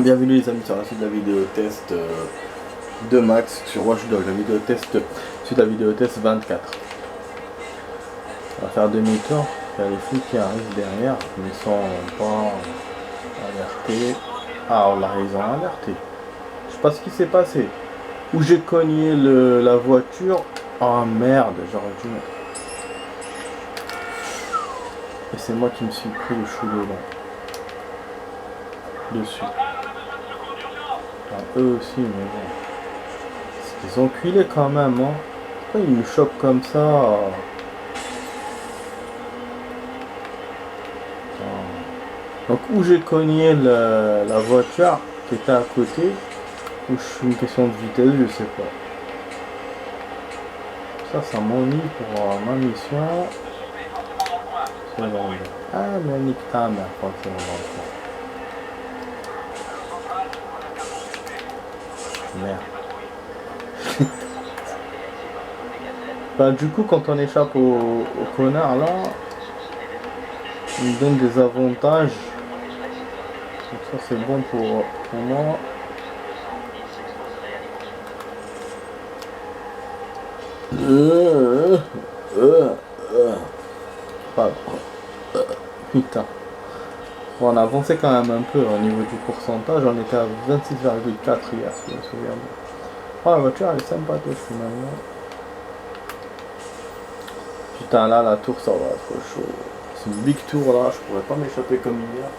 Bienvenue les amis sur la suite de la vidéo test de Max sur Watch Dogs, la vidéo test suite à la vidéo test 24. On va faire demi-tour, il y a les flics qui arrivent derrière, mais ils sont pas alertés. Ah là ils ont alerté. Je sais pas ce qui s'est passé. Où j'ai cogné la voiture. Ah merde, j'aurais dû. Et c'est moi qui me suis pris le chou dessus. Ah, eux aussi, mais bon. Ils ont culé quand même, hein. Pourquoi ils me chopent comme ça? Donc où j'ai cogné la voiture qui était à côté, ou je suis une question de vitesse, je sais pas. Ça m'ennuie pour ma mission. C'est bon. Ah mais nique ta mère, je crois que c'est bon. Merde. Bah du coup quand on échappe au connard là, il me donne des avantages. Donc ça c'est bon pour moi. Putain. Bon, on a avancé quand même un peu au niveau du pourcentage. On était à 26,4 hier, si je me souviens bien. Oh, la voiture elle est sympathique finalement. Putain, là la tour ça va être chaud. C'est une big tour là, je pourrais pas m'échapper comme hier.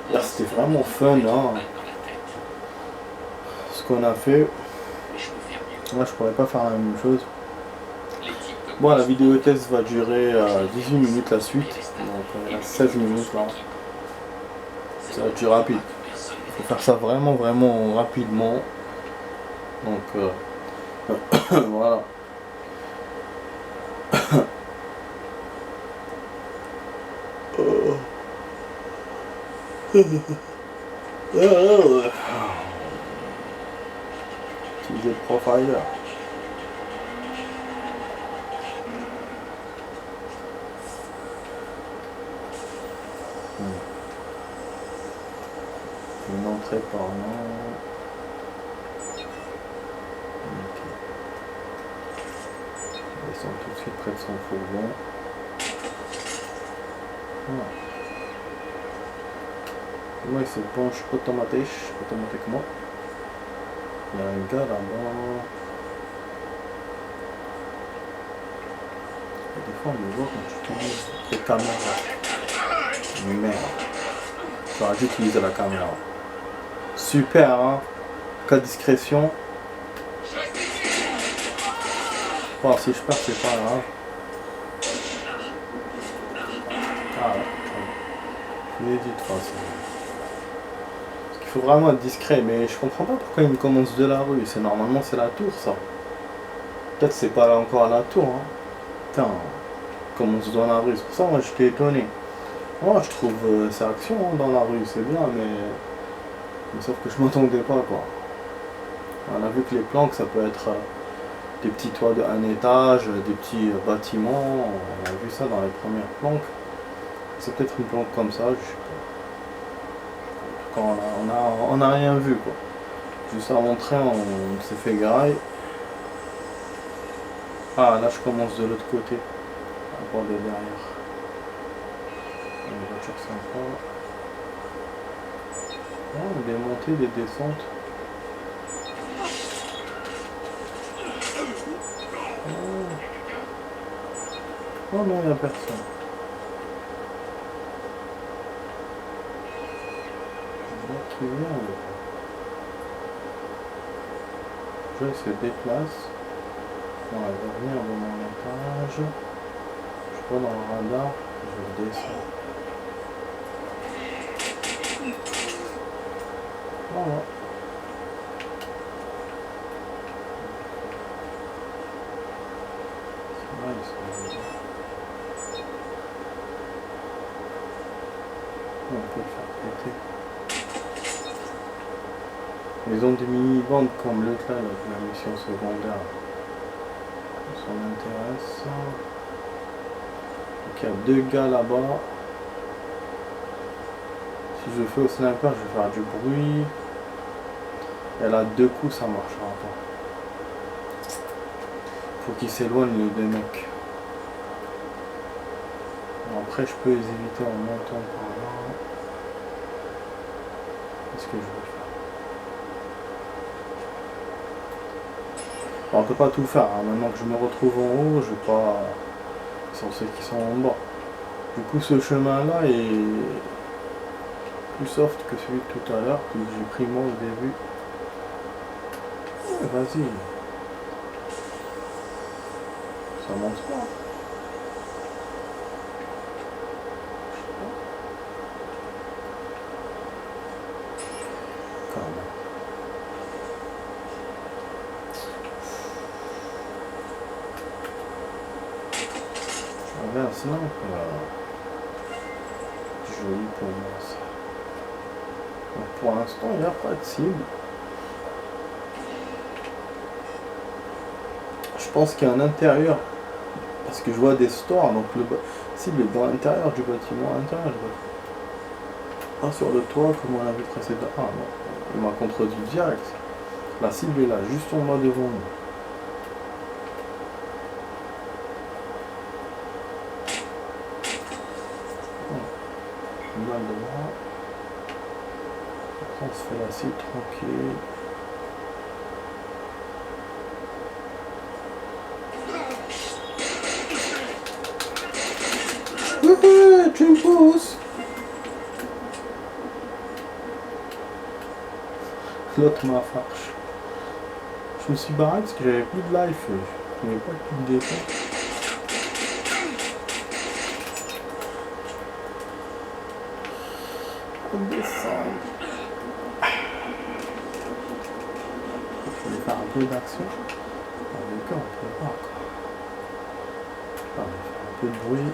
Hier c'était vraiment fun hein. Ce qu'on a fait. Moi je pourrais pas faire la même chose. Bon, la vidéo test va durer 18 minutes la suite. Donc on est à 16 minutes là. Ça va être rapide. Il faut faire ça vraiment rapidement. Donc voilà. Utiliser le profiler. Une entrée par là. Okay. Ils sont tout de suite près de son fourgon. Voilà. Moi il se penche automatiquement. Il y a un gars là-bas. Et des fois on me voit quand tu utilises les caméras. Merde. J'aurais dû utiliser la caméra. Super hein. Cas discrétion. Bon si je perds c'est pas grave. Ah ouais. Je l'ai dit de toute façon. Parce qu'il faut vraiment être discret, mais je comprends pas pourquoi il me commence de la rue. C'est normalement c'est la tour ça. Peut-être c'est pas là encore à la tour hein. Putain, il commence dans la rue. C'est pour ça moi j'étais étonné. Moi je trouve ces actions hein, dans la rue, c'est bien mais sauf que je m'attendais pas quoi. On a vu que les planques ça peut être des petits toits de un étage, des petits bâtiments, on a vu ça dans les premières planques. C'est peut-être une planque comme ça, je sais pas. En tout cas on a rien vu quoi. Juste à montrer, on s'est fait garer. Ah là je commence de l'autre côté. À voir de derrière. Une voiture sympa. Oh, des montées, des descentes. Oh non, il n'y a personne. Qui vient je se déplace. Bon, elle va venir de mon étage. Je vois dans le radar, je descends. Voilà. C'est là, ils sont là. On peut le faire péter. Ils ont des mini-bandes comme l'autre là, avec la mission secondaire. Ça m'intéresse. Donc il y a deux gars là-bas. Si je fais au sniper, je vais faire du bruit. Et là, 2 coups, ça marchera pas. Faut qu'ils s'éloignent les deux mecs. Après, je peux les éviter en montant par là. Qu'est-ce que je vais faire? Bon, on peut pas tout faire. Hein. Maintenant que je me retrouve en haut, je vais pas. Ce sont ceux qui sont en bas. Du coup, ce chemin-là est plus soft que celui de tout à l'heure, que j'ai pris moi au début. Ouais, vas-y. Ça monte pas. Quand même. J'avais un snap. Joli pour moi ça. Donc pour l'instant, il n'y a pas de cible. Je pense qu'il y a un intérieur. Parce que je vois des stores, donc le cible est dans l'intérieur du bâtiment, à l'intérieur du bâtiment. Pas sur le toit comme on l'a vu précédemment. Ah non, il m'a contredit direct. La cible est là, juste en bas devant nous. Une balle devant. Après on se fait la cible tranquille. Tu me pousses. L'autre m'a farche. Je me suis barré parce que j'avais plus de life. Je n'avais pas plus de défense. On descend. Il fallait faire un peu d'action. Avec eux, on peut pas. On va faire un peu de bruit.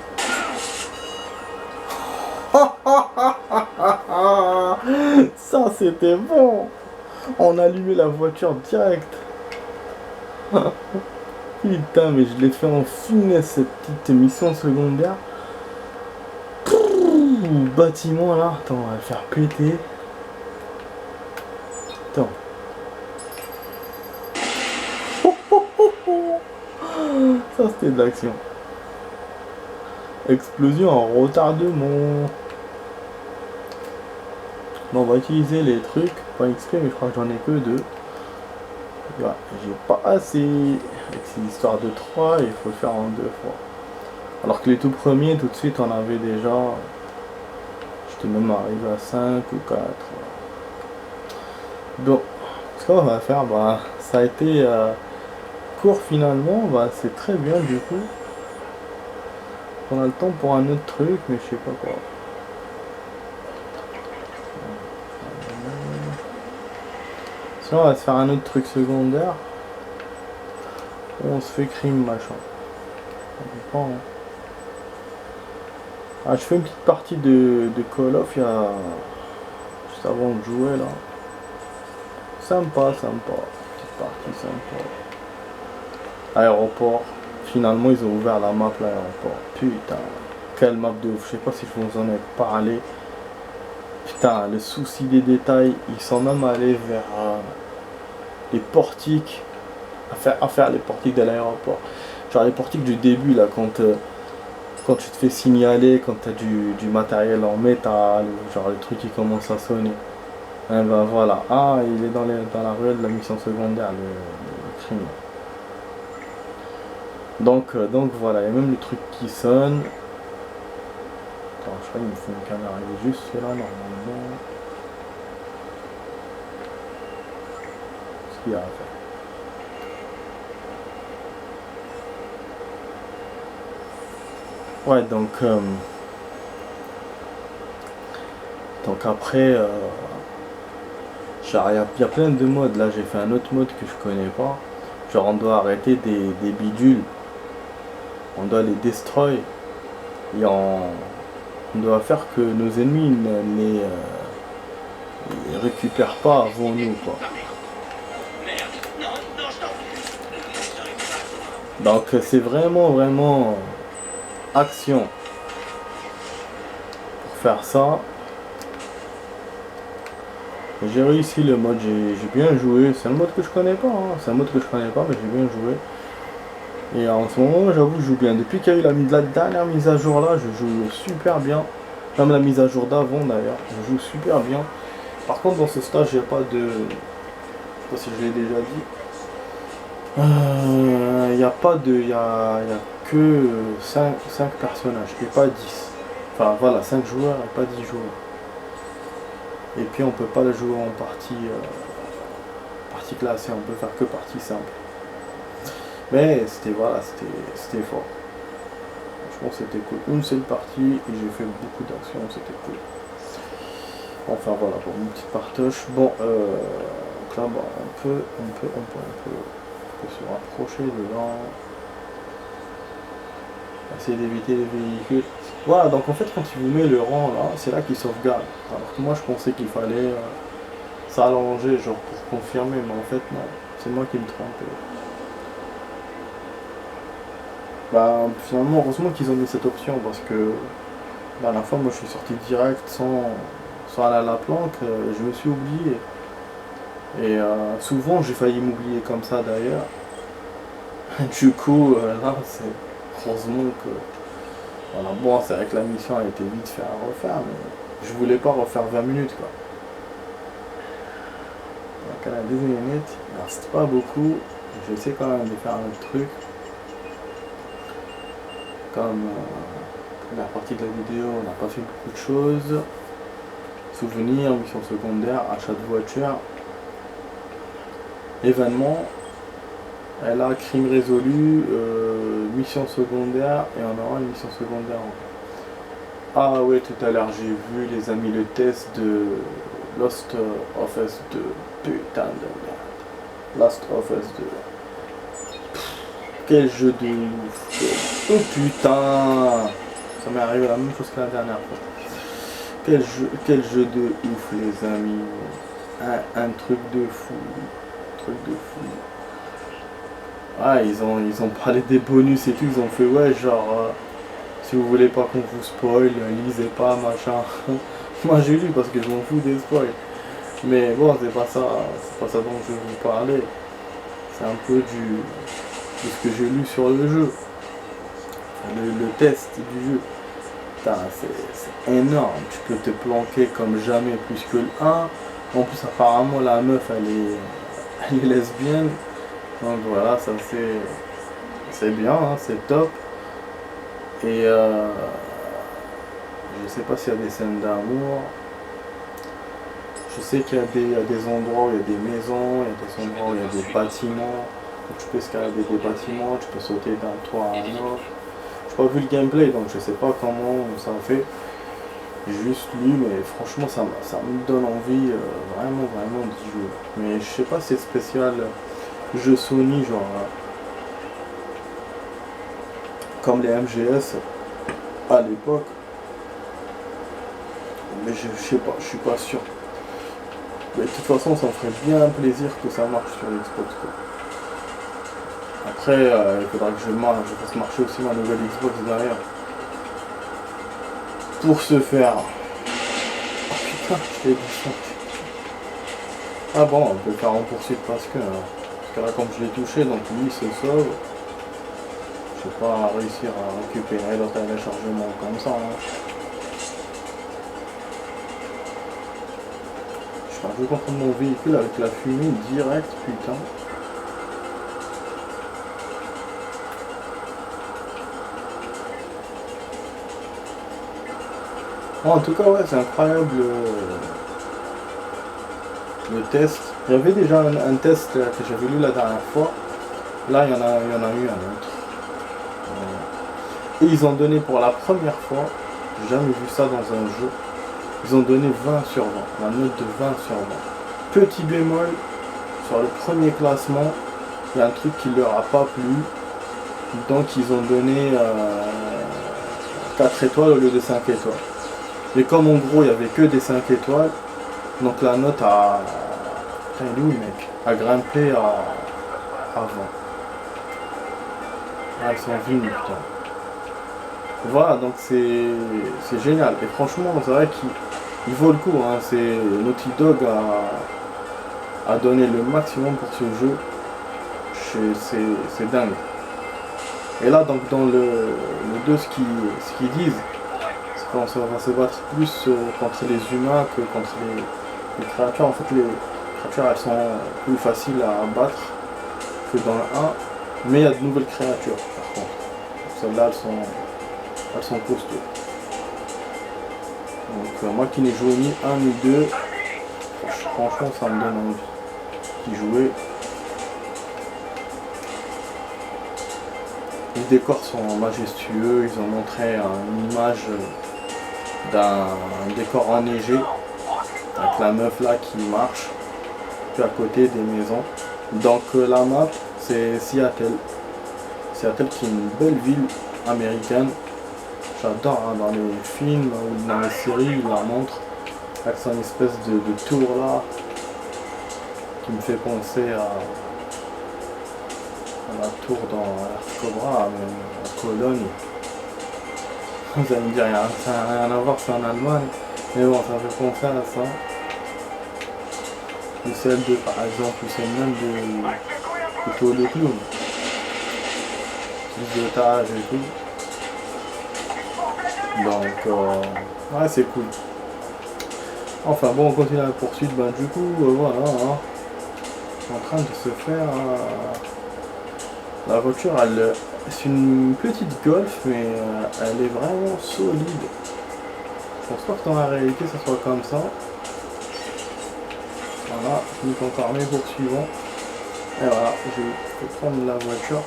Ça c'était bon. On a allumé la voiture direct. Putain, mais je l'ai fait en finesse cette petite mission secondaire. Bâtiment là. Attends, on va le faire péter. Attends. Ça c'était de l'action. Explosion en retardement. Bon, on va utiliser les trucs, pas XP, mais je crois que j'en ai que 2. Ouais, j'ai pas assez. Avec ces histoires de 3, il faut le faire en 2 fois. Alors que les tout premiers, tout de suite, on avait déjà. J'étais même arrivé à 5 ou 4. Donc, ce qu'on va faire, bah, ça a été court finalement. Bah, c'est très bien du coup. On a le temps pour un autre truc, mais je sais pas quoi. Sinon, on va se faire un autre truc secondaire. On se fait crime machin. Ça dépend, hein. Ah, je fais une petite partie de Call of il y a juste avant de jouer là. Sympa, sympa. Petite partie sympa. Aéroport. Finalement ils ont ouvert la map l'aéroport. Putain. Quelle map de ouf. Je sais pas si je vous en ai parlé. Putain, le souci des détails. Ils sont même allés vers les portiques. À faire les portiques de l'aéroport. Genre les portiques du début là quand tu te fais signaler, quand tu as du matériel en métal, genre les trucs qui commencent à sonner. Et ben voilà. Ah, il est dans la ruelle de la mission secondaire, le crime. Donc voilà, il y a même le truc qui sonne. Attends, je crois qu'il me faut une caméra, il est juste là normalement. Ce qu'il y a à faire. Ouais, donc après, il y a plein de modes. Là, j'ai fait un autre mode que je connais pas. Genre, on doit arrêter des bidules. On doit les destroy. Et on doit faire que nos ennemis ne les récupèrent pas avant nous, quoi. Donc, c'est vraiment action. Pour faire ça, J'ai réussi le mode, j'ai bien joué. C'est un mode que je connais pas, hein. C'est un mode que je connais pas, mais j'ai bien joué. Et en ce moment, j'avoue, je joue bien. Depuis qu'il y a eu la dernière mise à jour là, je joue super bien. Même la mise à jour d'avant d'ailleurs, je joue super bien. Par contre, dans ce stage, il n'y a pas de. Je sais pas si je l'ai déjà dit. Il n'y a pas de. Il y a que 5 personnages et pas 10. Enfin voilà, 5 joueurs et pas 10 joueurs. Et puis on peut pas le jouer en partie classée, on peut faire que partie simple. Mais c'était voilà, c'était fort. Franchement c'était cool. Une seule partie et j'ai fait beaucoup d'actions, c'était cool. Enfin voilà pour une petite partoche. Bon donc là bah, on peut se rapprocher dedans. Essayer d'éviter les véhicules. Voilà, donc en fait quand il vous met le rang là, c'est là qu'il sauvegarde. Alors que moi je pensais qu'il fallait s'allonger genre pour confirmer, mais en fait non, c'est moi qui me trompe. Bah finalement heureusement qu'ils ont mis cette option parce que la dernière fois moi je suis sorti direct sans aller à la planque, je me suis oublié. Et souvent j'ai failli m'oublier comme ça d'ailleurs. Du coup là c'est heureusement que. Voilà, bon c'est vrai que la mission a été vite fait à refaire, mais je voulais pas refaire 20 minutes quoi. Donc à la 10 minutes, il reste pas beaucoup. J'essaie quand même de faire un autre truc. Comme la partie de la vidéo, on n'a pas fait beaucoup de choses. Souvenirs, mission secondaire, achat de voiture. Événement. Elle a crime résolu, mission secondaire, et on aura une mission secondaire encore. Ah ouais, tout à l'heure j'ai vu les amis le test de Lost of Us 2. Putain de merde. Lost of Us 2. Quel jeu de ouf. Oh putain. Ça m'est arrivé la même chose que la dernière fois. Quel jeu de ouf les amis. Un truc de fou. Un truc de fou. Ah ils ont parlé des bonus et tout, ils ont fait ouais genre si vous voulez pas qu'on vous spoil, lisez pas machin. Moi j'ai lu parce que je m'en fous des spoils. Mais bon c'est pas ça dont je vais vous parler. C'est un peu de ce que j'ai lu sur le jeu. Le test du jeu. Putain, c'est énorme, tu peux te planquer comme jamais plus que le 1. En plus apparemment la meuf elle est lesbienne. Donc voilà, ça c'est bien, hein, c'est top. Et je sais pas s'il y a des scènes d'amour. Je sais qu'il y a des endroits où il y a des maisons, il y a des endroits où il y a des bâtiments. Donc tu peux escalader des bâtiments, tu peux sauter d'un toit à un autre. J'ai pas vu le gameplay donc je sais pas comment ça fait. J'ai juste lu mais franchement ça me donne envie vraiment d'y jouer. Mais je sais pas si c'est spécial jeu Sony genre comme les MGS à l'époque. Mais je sais pas, je suis pas sûr. Mais de toute façon ça me ferait bien plaisir que ça marche sur l'Xbox quoi. Après il faudra que je fasse marcher aussi ma nouvelle Xbox derrière. Pour ce faire. Oh putain, je l'ai dit ça. Ah bon, on peut le faire en poursuite parce que là comme je l'ai touché donc lui il se sauve. Je vais pas réussir à récupérer le téléchargement comme ça. Hein. Je vais contre mon véhicule avec la fumée directe, putain. Oh, en tout cas, ouais, c'est incroyable le test. Il y avait déjà un test que j'avais lu la dernière fois. Là, il y en a eu un autre. Et ils ont donné pour la première fois, j'ai jamais vu ça dans un jeu, ils ont donné 20 sur 20, la note de 20 sur 20. Petit bémol, sur le premier classement, il y a un truc qui leur a pas plu, donc ils ont donné 4 étoiles au lieu de 5 étoiles. Mais comme en gros il n'y avait que des 5 étoiles, donc la note a... Putain, il est où le mec? A grimpé à 20. Ah, ils sont venus, putain. Voilà, donc c'est génial. Et franchement, c'est vrai qu'ils il vaut le coup, hein. C'est Naughty Dog a donné le maximum pour ce jeu. C'est dingue. Et là, donc dans le 2, ce qu'ils disent, c'est qu'on va se battre plus contre les humains que contre les créatures. En fait, les créatures, elles sont plus faciles à battre que dans le 1, mais il y a de nouvelles créatures, par contre. Celles-là, elles sont costauds. Donc, moi qui n'ai joué ni 1 ni 2, franchement, ça me donne envie d'y jouer. Les décors sont majestueux, ils ont montré une image d'un décor enneigé avec la meuf là qui marche puis à côté des maisons. Donc la map c'est Seattle. Seattle qui est une belle ville américaine. J'adore, hein, dans les films ou dans les séries ils la montrent avec son espèce de tour là qui me fait penser à la tour dans Cobra, à Cologne. Vous allez me dire, ça n'a rien à voir, c'est en Allemagne. Mais bon, ça fait penser à ça. Ou celle de, par exemple, ou celle même de Tour de Clown. Plus d'étage et tout. Donc, ouais, c'est cool. Enfin bon, on continue la poursuite. Ben, du coup, voilà. Hein. En train de se faire... La voiture, c'est une petite Golf, mais elle est vraiment solide. Je pense pas que dans la réalité, ça soit comme ça. Voilà, je clique encore mes poursuivants. Et voilà, je vais prendre la voiture.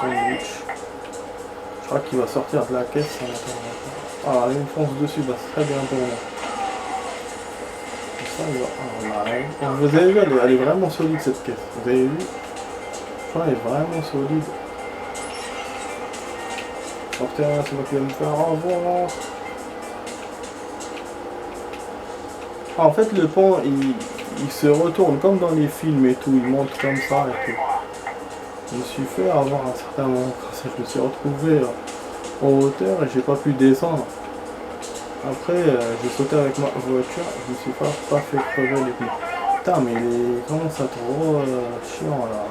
Sandwich. Je crois qu'il va sortir de la caisse. Ah, il me fonce dessus, bah, c'est très bien pour moi. Ça, il va... Ah, vous avez vu, elle est vraiment solide cette caisse. Vous avez vu? Elle est vraiment solide. Sortez, c'est moi qui vais me faire avoir. En fait, le pont, il se retourne comme dans les films et tout. Il monte comme ça et tout. Je me suis fait avoir un certain moment. Je me suis retrouvé en hauteur et j'ai pas pu descendre. Après, j'ai sauté avec ma voiture. Je me suis pas fait crever les pieds. Putain, mais il commence à être trop chiant là.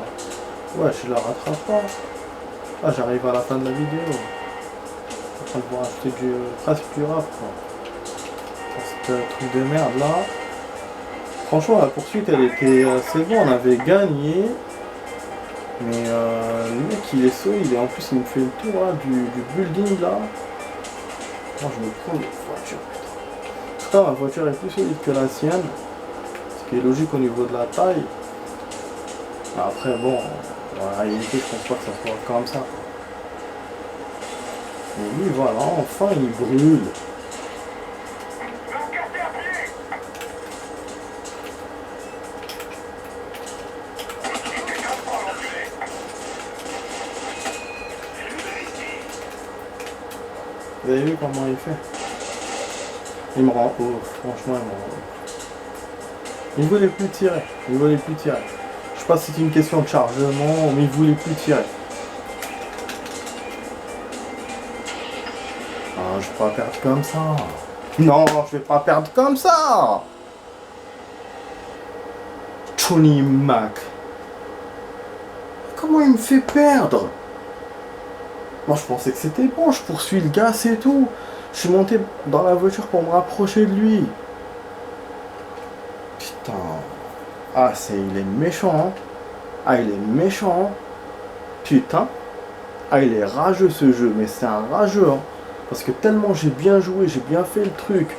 Ouais, je la rattrape pas. Ah, j'arrive à la fin de la vidéo. Je suis en train de vous racheter presque du rap, quoi. Ce truc de merde là. Franchement, la poursuite elle était assez bon. On avait gagné. Mais le mec il est solide. Et en plus, il me fait le tour là, du building là. Moi, je me prends une voiture. En tout cas, ma voiture est plus solide que la sienne. Ce qui est logique au niveau de la taille. Après, bon. En réalité, je pense pas que ça soit comme ça. Et lui, voilà, enfin, il brûle. Vous avez vu comment il fait? Il me rend ouf, franchement, il me rend ouf. Il voulait plus tirer, il voulait plus tirer. Je sais pas si c'est une question de chargement, mais il voulait plus tirer. Ah, je vais pas perdre comme ça. Non, je vais pas perdre comme ça. Tony Mac. Comment il me fait perdre? Moi, je pensais que c'était bon, je poursuis le gars, c'est tout. Je suis monté dans la voiture pour me rapprocher de lui. Putain. Ah, il est méchant, hein. Ah, il est méchant, hein. Putain. Ah, il est rageux ce jeu, mais c'est un rageux, hein. Parce que tellement j'ai bien joué, j'ai bien fait le truc.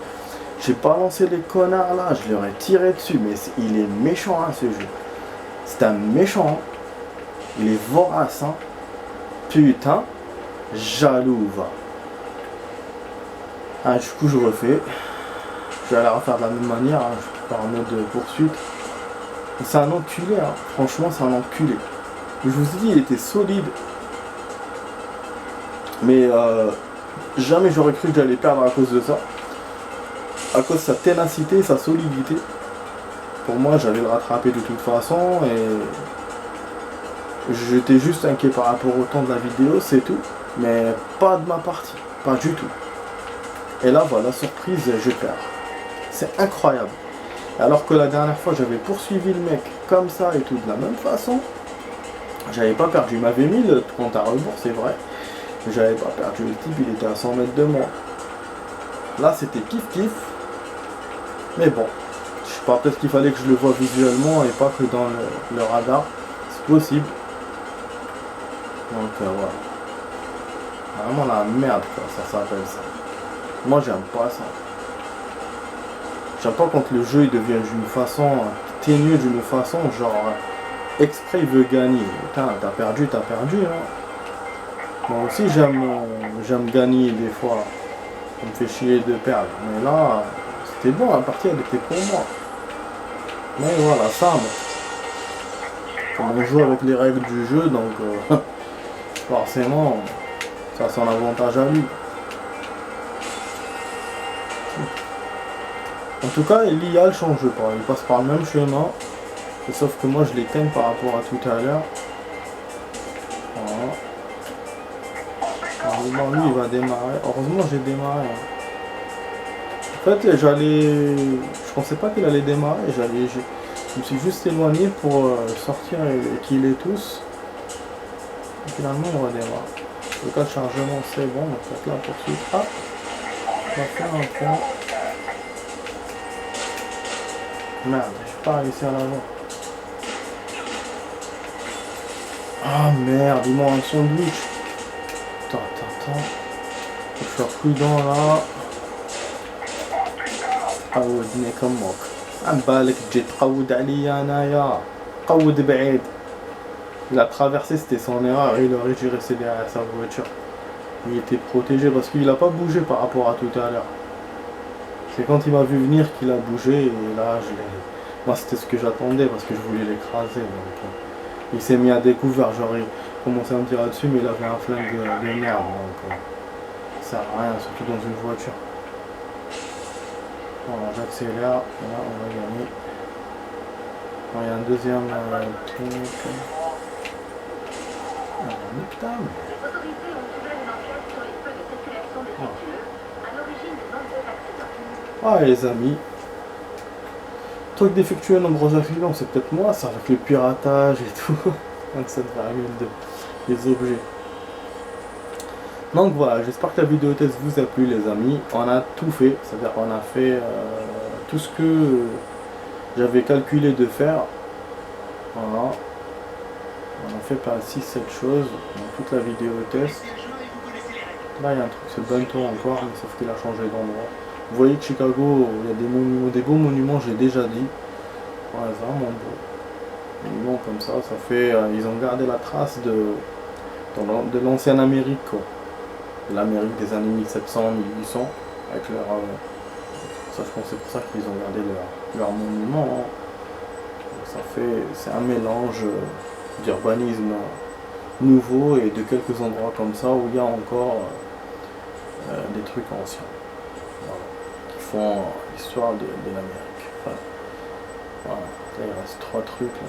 J'ai balancé les connards là, je leur ai tiré dessus, mais il est méchant, hein, ce jeu. C'est un méchant, hein. Il est vorace, hein. Putain. Jaloux, va. Ah, du coup, je refais. Je vais aller refaire de la même manière, hein, par en mode poursuite. C'est un enculé, hein. Franchement, c'est un enculé. Je vous ai dit, il était solide. Mais jamais j'aurais cru que j'allais perdre à cause de ça. À cause de sa ténacité, sa solidité. Pour moi, j'allais le rattraper de toute façon. Et j'étais juste inquiet par rapport au temps de la vidéo, c'est tout. Mais pas de ma partie. Pas du tout. Et là, voilà, surprise, je perds. C'est incroyable. Alors que la dernière fois, j'avais poursuivi le mec comme ça et tout de la même façon. J'avais pas perdu. Il m'avait mis le compte à rebours, c'est vrai. Mais j'avais pas perdu. Le type, il était à 100 mètres de moi. Là, c'était kiff-kiff. Mais bon, je sais pas, peut-être qu'il fallait que je le voie visuellement et pas que dans le radar. C'est possible. Donc voilà. Vraiment la merde, quoi, ça s'appelle ça. Moi, j'aime pas ça. J'aime pas quand le jeu il devient d'une façon ténue, d'une façon genre exprès il veut gagner. Putain, t'as perdu, hein. Moi aussi j'aime gagner des fois. Ça me fait chier de perdre. Mais là, c'était bon, la partie elle était pour moi. Mais voilà, ça, comme on joue avec les règles du jeu, donc forcément, ça a son avantage à lui. En tout cas, l'IA ne change pas, il passe par le même chemin, sauf que moi je les ken par rapport à tout à l'heure. Voilà. Alors, lui il va démarrer, heureusement j'ai démarré. En fait, je pensais pas qu'il allait démarrer, je me suis juste éloigné pour sortir et killer tous. Et finalement on va démarrer. Le cas de chargement c'est bon, donc là poursuite. Ah, on va faire un point. Merde, j'ai pas réussi à l'avoir. Ah merde, ils m'ont un sandwich. Attends. Faut faire prudent là. عودني كمك عم بالك تجي تقود عليا انايا قود بعيد. Il a traversé, c'était son erreur, il aurait dû rester derrière sa voiture. Il était protégé parce qu'il a pas bougé par rapport à tout à l'heure. C'est quand il m'a vu venir qu'il a bougé et là je l'ai. Moi c'était ce que j'attendais parce que je voulais l'écraser. Donc il s'est mis à découvert, j'aurais commencé à me tirer dessus mais il avait un flingue de merde donc ça sert à rien, surtout dans une voiture. Voilà, j'accélère, et là on va gagner. Bon, il y a un deuxième truc. Putain. Ah les amis, truc défectueux, nombreux accidents, c'est peut-être moi ça avec le piratage et tout, 27,2 les objets. Donc voilà, j'espère que la vidéo test vous a plu les amis, on a tout fait, c'est-à-dire qu'on a fait tout ce que j'avais calculé de faire, voilà, on a fait par 6-7 choses dans toute la vidéo test. Là il y a un truc, c'est Bento encore, mais sauf qu'il a changé d'endroit. Vous voyez que Chicago, il y a des monuments, des beaux monuments, j'ai déjà dit. Ouais, c'est vraiment beau. Des monuments comme ça fait. Ils ont gardé la trace de l'ancienne Amérique, quoi. L'Amérique des années 1700, 1800, avec leur. Ça, je pense que c'est pour ça qu'ils ont gardé leur monument. Hein. C'est un mélange d'urbanisme nouveau et de quelques endroits comme ça où il y a encore des trucs anciens. Voilà. Font l'histoire de l'Amérique. Voilà, là il reste 3 trucs là,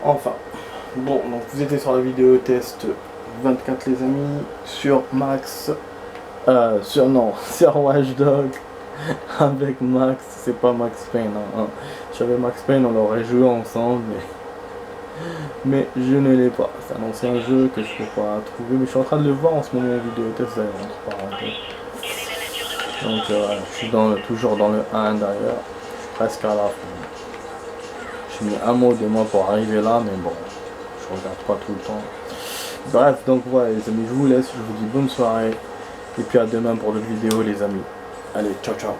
enfin, bon, donc vous étiez sur la vidéo test 24 les amis, sur Max, sur Watch Dogs, avec Max, c'est pas Max Payne, hein. Si j'avais Max Payne on l'aurait joué ensemble, mais je ne l'ai pas, c'est un ancien jeu que je peux pas trouver, mais je suis en train de le voir en ce moment en vidéo test d'ailleurs, entre parenthèses. Donc je suis toujours dans le 1 d'ailleurs, je suis presque à la fin. J'ai mis un mot de moi pour arriver là, mais bon, je regarde pas tout le temps. Bref, donc voilà les amis, je vous laisse, je vous dis bonne soirée, et puis à demain pour d'autres vidéos les amis. Allez, ciao ciao.